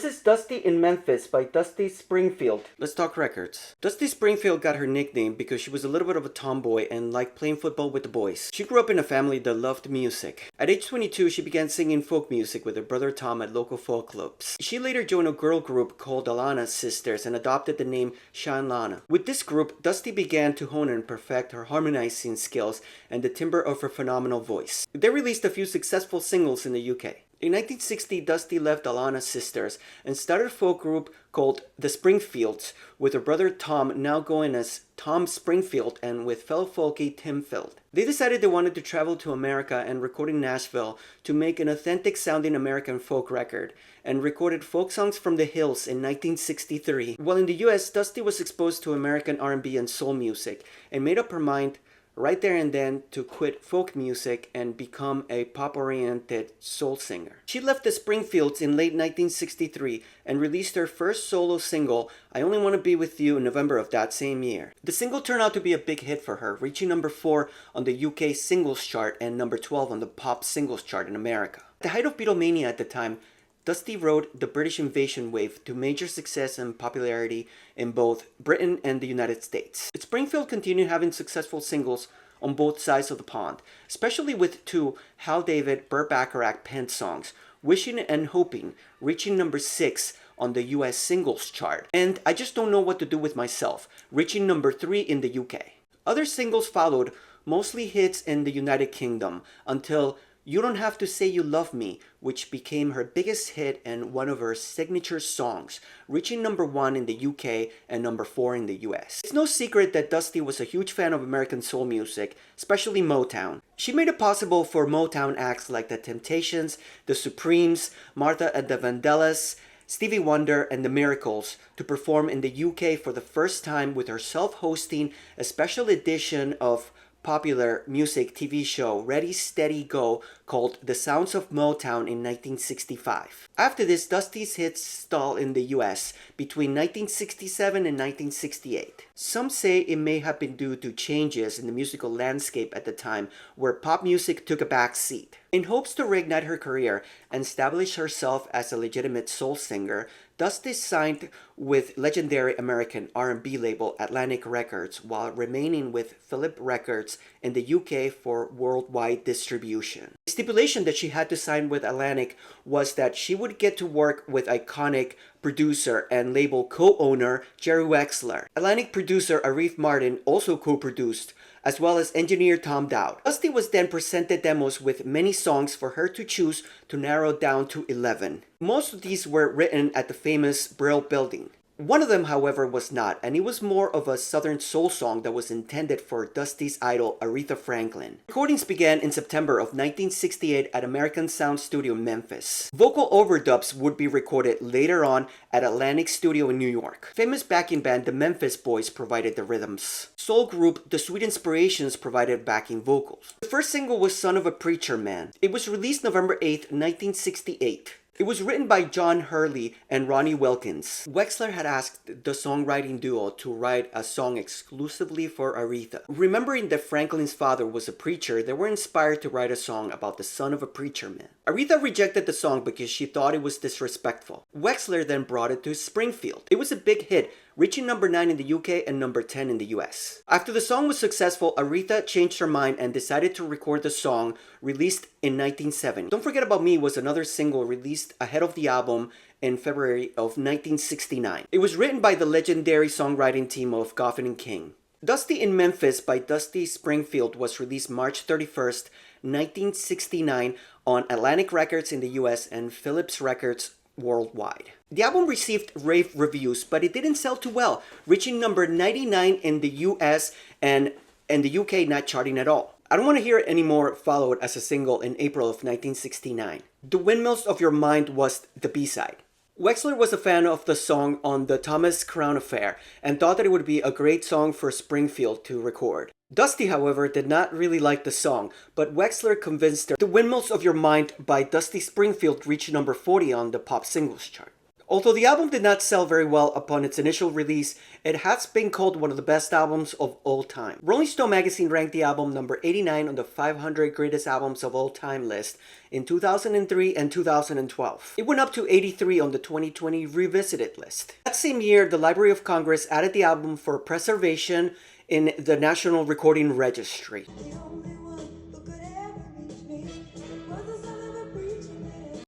This is Dusty in Memphis by Dusty Springfield. Let's talk records. Dusty Springfield got her nickname because she was a little bit of a tomboy and liked playing football with the boys. She grew up in a family that loved music. At age 22, she began singing folk music with her brother Tom at local folk clubs. She later joined a girl group called the Lana Sisters and adopted the name Sean Lana. With this group, Dusty began to hone and perfect her harmonizing skills and the timbre of her phenomenal voice. They released a few successful singles in the UK. In 1960, Dusty left the Lana Sisters and started a folk group called the Springfields with her brother Tom, now going as Tom Springfield, and with fellow folkie Tim Field. They decided they wanted to travel to America and record in Nashville to make an authentic sounding American folk record, and recorded folk songs from the hills in 1963. While in the US, Dusty was exposed to American R&B and soul music and made up her mind right there and then to quit folk music and become a pop-oriented soul singer. She left the Springfields in late 1963 and released her first solo single, I Only Want to Be With You, in November of that same year. The single turned out to be a big hit for her, reaching number 4 on the UK singles chart and number 12 on the pop singles chart in America. At the height of Beatlemania at the time, Dusty rode the British invasion wave to major success and popularity in both Britain and the United States. Springfield continued having successful singles on both sides of the pond, especially with two Hal David Burt Bacharach penned songs, Wishing and Hoping, reaching number 6 on the US singles chart, and I Just Don't Know What to Do With Myself, reaching number 3 in the UK. Other singles followed, mostly hits in the United Kingdom, until You Don't Have to Say You Love Me, which became her biggest hit and one of her signature songs, reaching number 1 in the UK and number 4 in the US. It's no secret that Dusty was a huge fan of American soul music, especially Motown. She made it possible for Motown acts like The Temptations, The Supremes, Martha and the Vandellas, Stevie Wonder, and The Miracles to perform in the UK for the first time with her self-hosting a special edition of popular music TV show Ready Steady Go called The Sounds of Motown in 1965. After this, Dusty's hits stalled in the US between 1967 and 1968. Some say it may have been due to changes in the musical landscape at the time, where pop music took a back seat. In hopes to reignite her career and establish herself as a legitimate soul singer, Dusty signed with legendary American R&B label Atlantic Records while remaining with Philip Records in the UK for worldwide distribution. The stipulation that she had to sign with Atlantic was that she would get to work with iconic producer and label co-owner Jerry Wexler. Atlantic producer Arif Martin also co-produced, as well as engineer Tom Dowd. Dusty was then presented demos with many songs for her to choose to narrow down to 11. Most of these were written at the famous Brill Building. One of them, however, was not, and it was more of a southern soul song that was intended for Dusty's idol Aretha Franklin. Recordings began in September of 1968 at American Sound Studio Memphis. Vocal overdubs would be recorded later on at Atlantic Studio in New York. Famous backing band the Memphis Boys provided the rhythms. Soul group The Sweet Inspirations provided backing vocals. The first single was Son of a Preacher Man. It was released November 8, 1968. It was written by John Hurley and Ronnie Wilkins. Wexler had asked the songwriting duo to write a song exclusively for Aretha. Remembering that Franklin's father was a preacher, they were inspired to write a song about the son of a preacher man. Aretha rejected the song because she thought it was disrespectful. Wexler then brought it to Springfield. It was a big hit, reaching number 9 in the UK and number 10 in the US. After the song was successful, Aretha changed her mind and decided to record the song, released in 1970. Don't Forget About Me was another single released ahead of the album in February of 1969. It was written by the legendary songwriting team of Goffin and King. Dusty in Memphis by Dusty Springfield was released March 31st, 1969 on Atlantic Records in the US and Philips Records worldwide. The album received rave reviews, but it didn't sell too well, reaching number 99 in the US and in the UK not charting at all. I Don't Want to Hear It Anymore followed as a single in April of 1969. The Windmills of Your Mind was the B-side. Wexler was a fan of the song on the Thomas Crown Affair and thought that it would be a great song for Springfield to record. Dusty, however, did not really like the song, but Wexler convinced her. The Windmills of Your Mind by Dusty Springfield reached number 40 on the pop singles chart. Although the album did not sell very well upon its initial release, it has been called one of the best albums of all time. Rolling Stone magazine ranked the album number 89 on the 500 greatest albums of all time list in 2003 and 2012. It went up to 83 on the 2020 Revisited list. That same year, the Library of Congress added the album for preservation in the National Recording Registry.